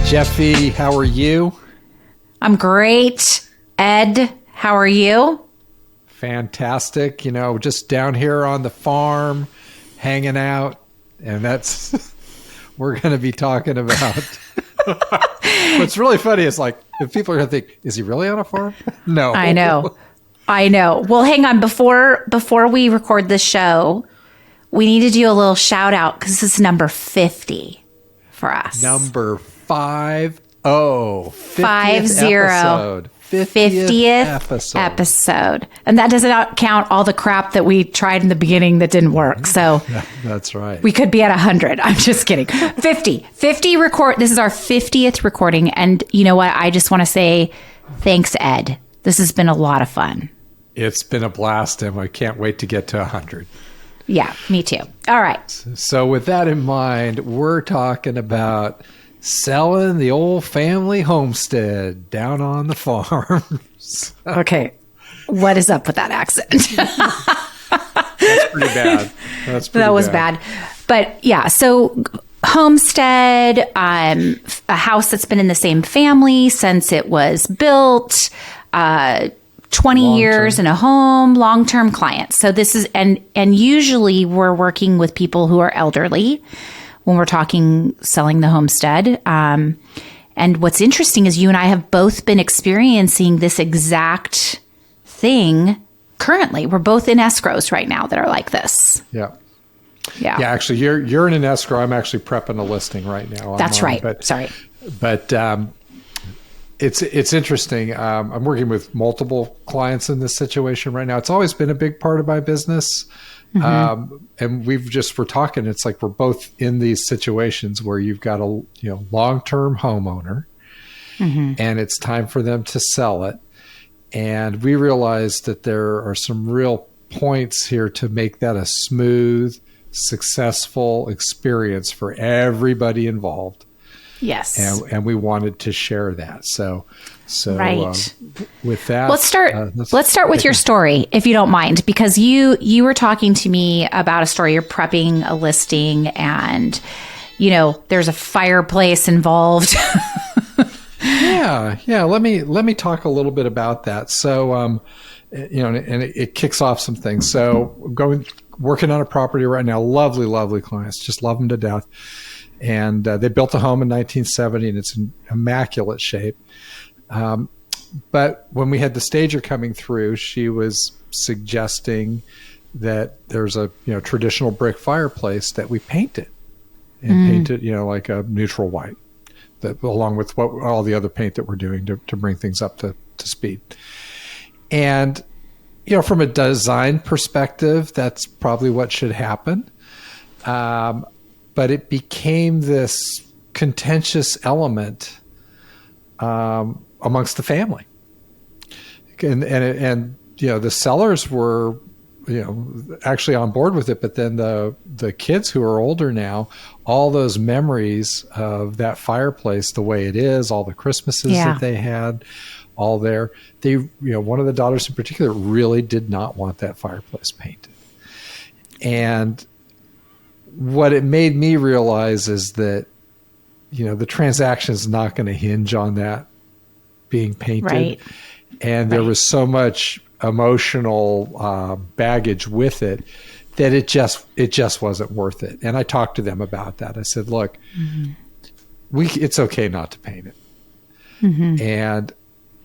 Jefi, how are you? I'm great. Ed, how are you? Fantastic. You know, just down here on the farm, hanging out, and that's we're going to be talking about. What's really funny is like if people are going to think, is he really on a farm? No. I know. Well, hang on. Before we record this show, we need to do a little shout out because this is number 50 for us. Number 50. 50th episode. 50th episode. And that doesn't count all the crap that we tried in the beginning that didn't work. So that's right. We could be at 100. I'm just kidding. 50 record. This is our 50th recording. And you know what? I just want to say thanks, Ed. This has been a lot of fun. It's been a blast, and I can't wait to get to 100. Yeah, me too. All right. So with that in mind, we're talking about selling the old family homestead down on the farms. Okay. What is up with that accent? That's pretty bad. That was bad. But yeah, so homestead, a house that's been in the same family since it was built, 20 years in a home, long-term clients. So this is, and usually we're working with people who are elderly when we're talking selling the homestead. And what's interesting is you and I have both been experiencing this exact thing currently. We're both in escrows right now that are like this. Yeah. Actually, you're in an escrow. I'm actually prepping a listing right now. That's right. Sorry. But it's interesting. I'm working with multiple clients in this situation right now. It's always been a big part of my business. Mm-hmm. And we're talking, it's like we're both in these situations where you've got a long-term homeowner, mm-hmm. and it's time for them to sell it. And we realized that there are some real points here to make that a smooth, successful experience for everybody involved. Yes. And we wanted to share that. So right. With that, let's start with your story, if you don't mind, because you were talking to me about a story. You're prepping a listing, and there's a fireplace involved. Yeah. Let me talk a little bit about that. So, and it kicks off some things. So, working on a property right now. Lovely, lovely clients. Just love them to death. And they built a home in 1970, and it's in immaculate shape. But when we had the stager coming through, she was suggesting that there's a traditional brick fireplace that we painted, and painted like a neutral white, that along with all the other paint that we're doing to bring things up to speed. And from a design perspective, that's probably what should happen. But it became this contentious element amongst the family, and the sellers were actually on board with it, but then the kids who are older now, all those memories of that fireplace the way it is, all the Christmases that they had, all there. They one of the daughters in particular really did not want that fireplace painted, and what it made me realize is that the transaction is not going to hinge on that being painted. Right. And there was so much emotional baggage with it that it just wasn't worth it. And I talked to them about that. I said, look, mm-hmm. It's okay not to paint it. Mm-hmm. And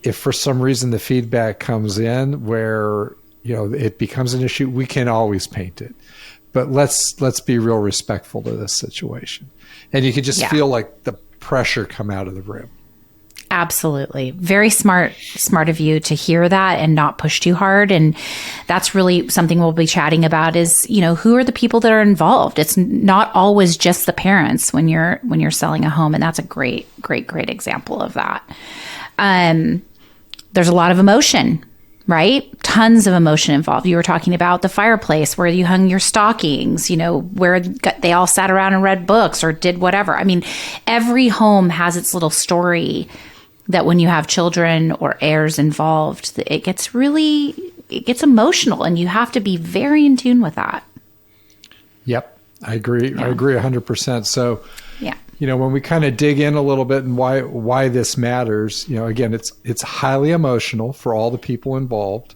if for some reason the feedback comes in where, it becomes an issue, we can always paint it. But let's be real respectful to this situation. And you could just feel like the pressure come out of the room. Absolutely. Very smart of you to hear that and not push too hard. And that's really something we'll be chatting about is, who are the people that are involved? It's not always just the parents when you're selling a home. And that's a great example of that. There's a lot of emotion, right? Tons of emotion involved. You were talking about the fireplace where you hung your stockings, where they all sat around and read books or did whatever. I mean, every home has its little story that when you have children or heirs involved, it gets emotional, and you have to be very in tune with that. Yep. I agree. Yeah. I agree 100%. So, when we kind of dig in a little bit and why this matters, again, it's highly emotional for all the people involved.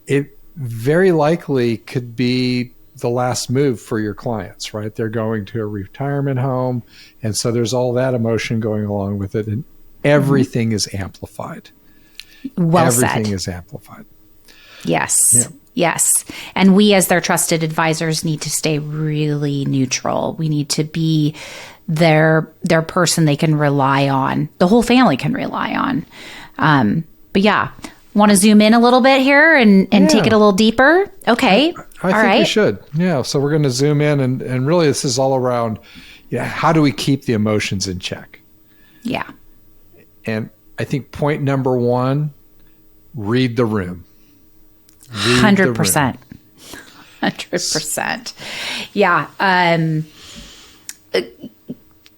It very likely could be the last move for your clients, right? They're going to a retirement home, and so there's all that emotion going along with it, and everything is amplified. Well said. Everything is amplified. Yes. Yeah. Yes. And we, as their trusted advisors, need to stay really neutral. We need to be their person they can rely on. The whole family can rely on. But yeah, want to zoom in a little bit here and take it a little deeper? Okay. I think we should. Yeah. So we're going to zoom in and really this is all around, how do we keep the emotions in check? Yeah. And I think point number one, read the room. 100%. 100%. Yeah.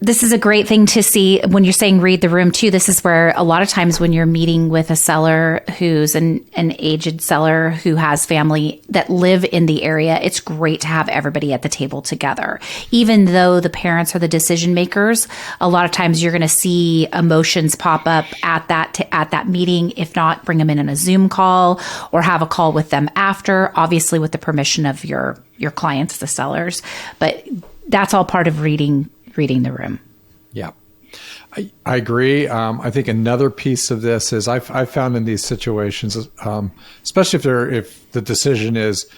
This is a great thing to see when you're saying read the room too. This is where a lot of times when you're meeting with a seller who's an aged seller who has family that live in the area, it's great to have everybody at the table together. Even though the parents are the decision makers, a lot of times you're going to see emotions pop up at that meeting. If not, bring them in on a Zoom call or have a call with them after, obviously with the permission of your clients, the sellers. But that's all part of reading the room. Yeah, I agree. I think another piece of this is I've found in these situations, especially if the decision is,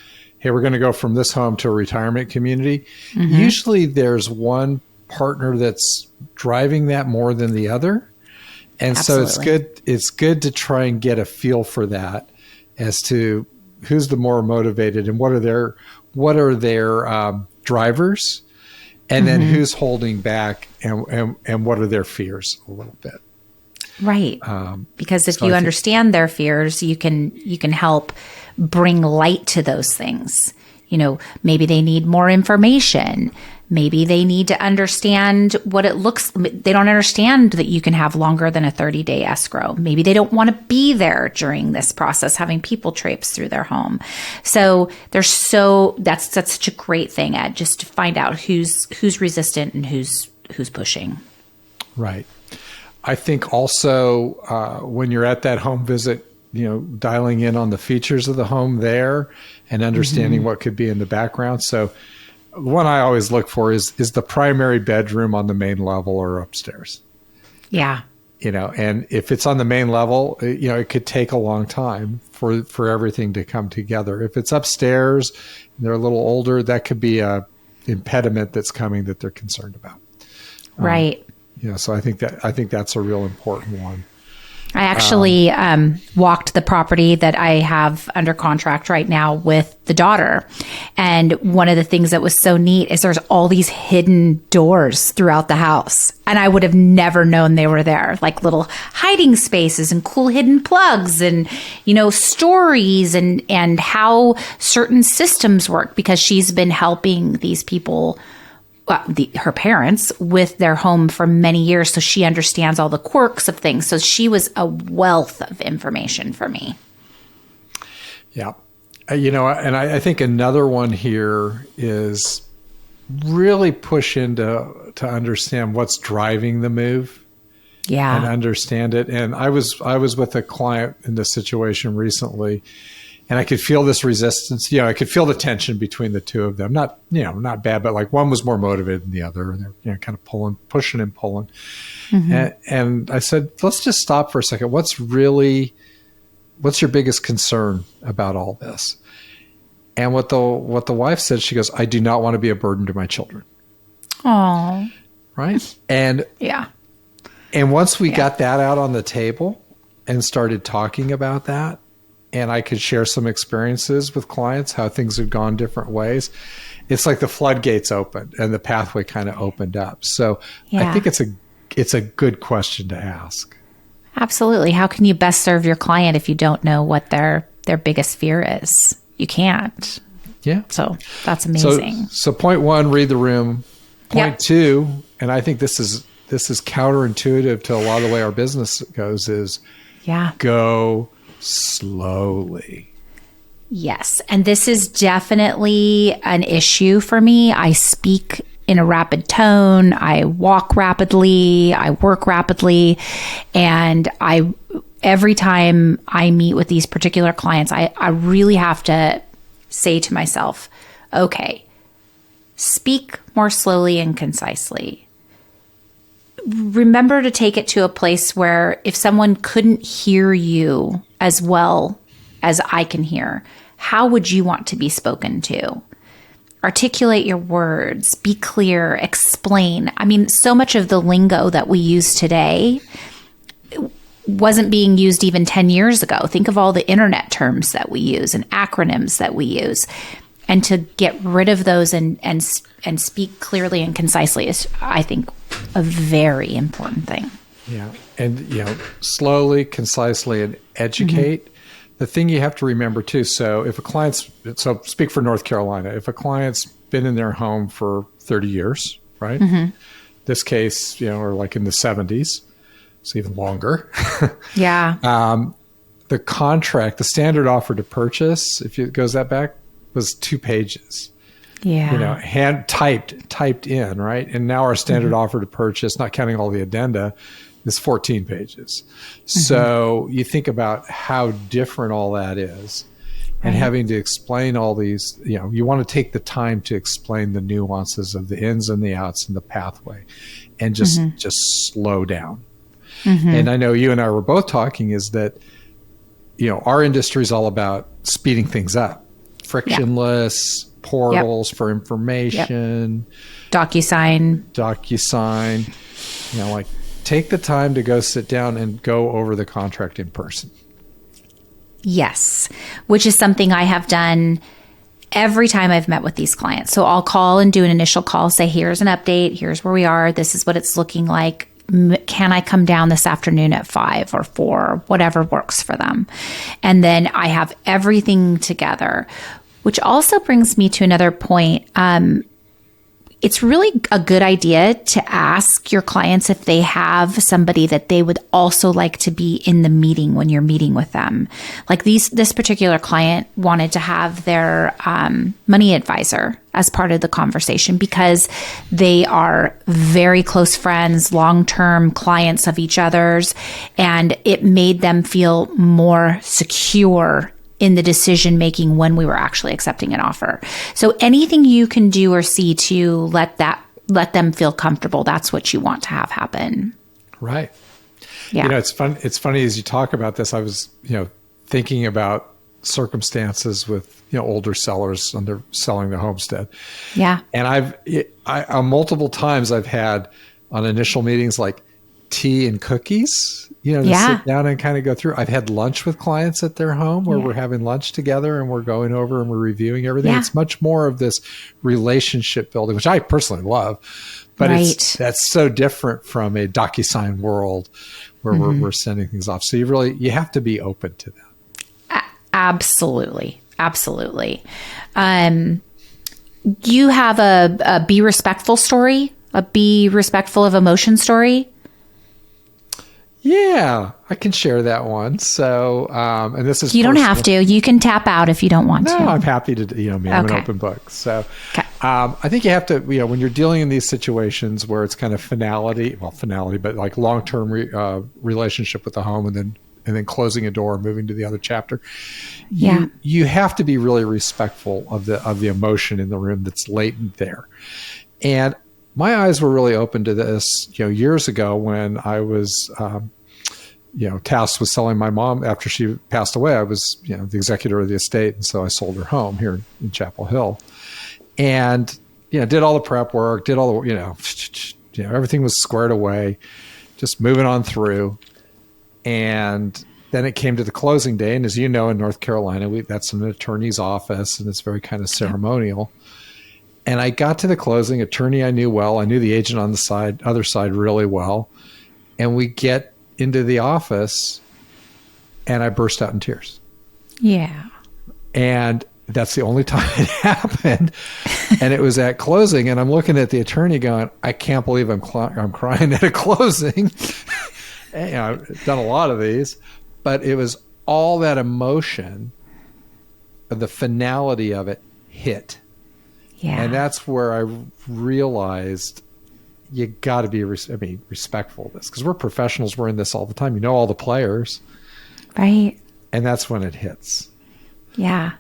hey, we're going to go from this home to a retirement community. Mm-hmm. Usually there's one partner that's driving that more than the other. And Absolutely. So it's good to try and get a feel for that as to who's the more motivated and what are their drivers. And then who's holding back and what are their fears a little bit. Right. Because if you understand their fears, you can help bring light to those things. Maybe they need more information. Maybe they need to understand what it looks. They don't understand that you can have longer than a 30-day escrow. Maybe they don't want to be there during this process, having people traipse through their home. So that's such a great thing, Ed, just to find out who's resistant and who's pushing. Right. I think also when you're at that home visit, dialing in on the features of the home there and understanding what could be in the background. So one I always look for is the primary bedroom on the main level or upstairs. Yeah. And if it's on the main level, it could take a long time for everything to come together. If it's upstairs and they're a little older, that could be a impediment that's coming that they're concerned about. Right. So I think that's a real important one. I actually walked the property that I have under contract right now with the daughter. And one of the things that was so neat is there's all these hidden doors throughout the house. And I would have never known they were there, like little hiding spaces and cool hidden plugs and, stories and how certain systems work, because she's been helping these people, her parents, with their home for many years. So she understands all the quirks of things. So she was a wealth of information for me. Yeah. And I think another one here is really push into to understand what's driving the move. Yeah. And understand it. And I was with a client in this situation recently, and I could feel this resistance. I could feel the tension between the two of them. Not bad, but like one was more motivated than the other, and they're kind of pushing and pulling. Mm-hmm. And I said, let's just stop for a second. What's your biggest concern about all this? And what the wife said, she goes, I do not want to be a burden to my children. Oh, right. And yeah. And once we got that out on the table and started talking about that, and I could share some experiences with clients, how things have gone different ways, it's like the floodgates opened and the pathway kind of opened up. So I think it's a good question to ask. Absolutely. How can you best serve your client if you don't know what their biggest fear is? You can't. Yeah. So that's amazing. So point one, read the room. Point two, and I think this is counterintuitive to a lot of the way our business goes, is go slowly. Yes. And this is definitely an issue for me. I speak in a rapid tone. I walk rapidly. I work rapidly. And every time I meet with these particular clients, I really have to say to myself, okay, speak more slowly and concisely. Remember to take it to a place where if someone couldn't hear you as well as I can hear, how would you want to be spoken to? Articulate your words, be clear, explain. I mean, so much of the lingo that we use today wasn't being used even 10 years ago. Think of all the internet terms that we use and acronyms that we use. And to get rid of those and speak clearly and concisely is, I think, a very important thing. Yeah. And, slowly, concisely, and educate. The thing you have to remember too, so speak for North Carolina, if a client's been in their home for 30 years, right? This case, or like in the 70s, it's even longer. Yeah. The contract, the standard offer to purchase, if it goes that back, was 2 pages. Yeah. Hand typed in, right? And now our standard offer to purchase, not counting all the addenda, is 14 pages. So you think about how different all that is, and having to explain all these, you want to take the time to explain the nuances of the ins and the outs and the pathway, and just slow down. And I know you and I were both talking is that, our industry is all about speeding things up, frictionless portals for information, DocuSign, like take the time to go sit down and go over the contract in person. Yes, which is something I have done every time I've met with these clients. So I'll call and do an initial call, say, here's an update, here's where we are, this is what it's looking like. Can I come down this afternoon at 5 or 4, whatever works for them? And then I have everything together, which also brings me to another point. It's really a good idea to ask your clients if they have somebody that they would also like to be in the meeting when you're meeting with them. Like this particular client wanted to have their money advisor as part of the conversation because they are very close friends, long-term clients of each other's, and it made them feel more secure in the decision making when we were actually accepting an offer. So anything you can do or see to let them feel comfortable, that's what you want to have happen. Right. Yeah. It's fun. It's funny as you talk about this, I was, thinking about circumstances with, older sellers under selling the homestead. Yeah. And I multiple times I've had on initial meetings, like tea and cookies, to sit down and kind of go through. I've had lunch with clients at their home where we're having lunch together and we're going over and we're reviewing everything. It's much more of this relationship building, which I personally love, but that's so different from a DocuSign world where we're sending things off. So you have to be open to that. Absolutely. Absolutely. You have a be respectful story, a be respectful of emotion story. Yeah, I can share that one. So, and this is you don't have to. You can tap out if you don't want to. No, I'm happy to. I'm an open book. So, I think you have to. When you're dealing in these situations where it's kind of finality, but like long-term relationship with the home, and then closing a door, and moving to the other chapter. You have to be really respectful of the emotion in the room that's latent there, and my eyes were really open to this, years ago when I was, tasked with selling my mom after she passed away. I was, the executor of the estate. And so I sold her home here in Chapel Hill and, did all the prep work, did all the, everything was squared away, just moving on through. And then it came to the closing day. And as you know, in North Carolina, that's an attorney's office and it's very kind of ceremonial. And I got to the closing, attorney I knew well. I knew the agent on the other side really well. And we get into the office and I burst out in tears. Yeah. And that's the only time it happened. And it was at closing. And I'm looking at the attorney going, I can't believe I'm crying at a closing. And, I've done a lot of these. But it was all that emotion, the finality of it hit. Yeah. And that's where I realized you got to be, respectful of this, because we're professionals. We're in this all the time. You know all the players. Right. And that's when it hits. Yeah.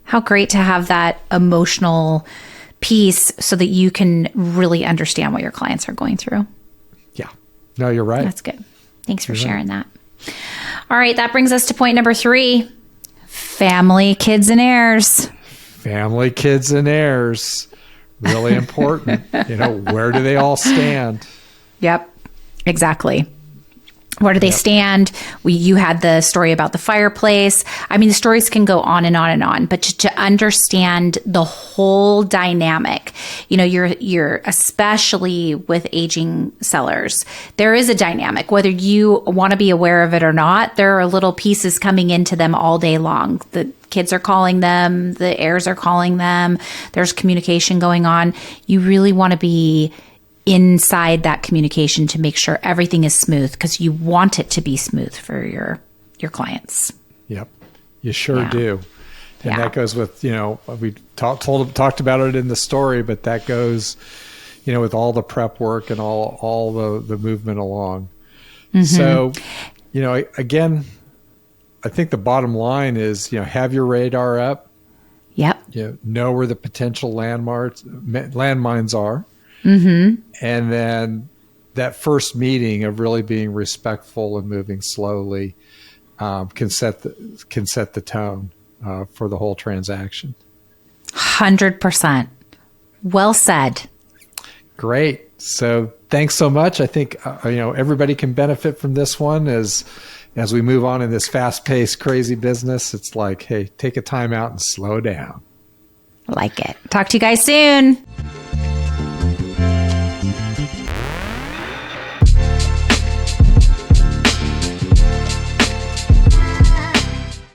How great to have that emotional piece so that you can really understand what your clients are going through. Yeah. No, you're right. That's good. Thanks for sharing that. All right. That brings us to point number 3. Family, kids, and heirs. Family, kids, and heirs. Really important. Where do they all stand? Yep. Exactly. Where do they stand? You had the story about the fireplace. I mean, the stories can go on and on and on, but to understand the whole dynamic, you're especially with aging sellers, there is a dynamic, whether you want to be aware of it or not. There are little pieces coming into them all day long. The kids are calling them, the heirs are calling them. There's communication going on. You really want to be inside that communication to make sure everything is smooth, because you want it to be smooth for your clients. Yep, you sure do. And that goes with, we talked about it in the story, but that goes, with all the prep work and all the movement along. So, again, I think the bottom line is, have your radar up. Yep. Know where the potential landmines are. Mm-hmm. And then that first meeting of really being respectful and moving slowly can set the tone for the whole transaction. 100%. Well said. Great. So thanks so much. I think everybody can benefit from this one as we move on in this fast-paced, crazy business. It's like, hey, take a time out and slow down. Like it. Talk to you guys soon.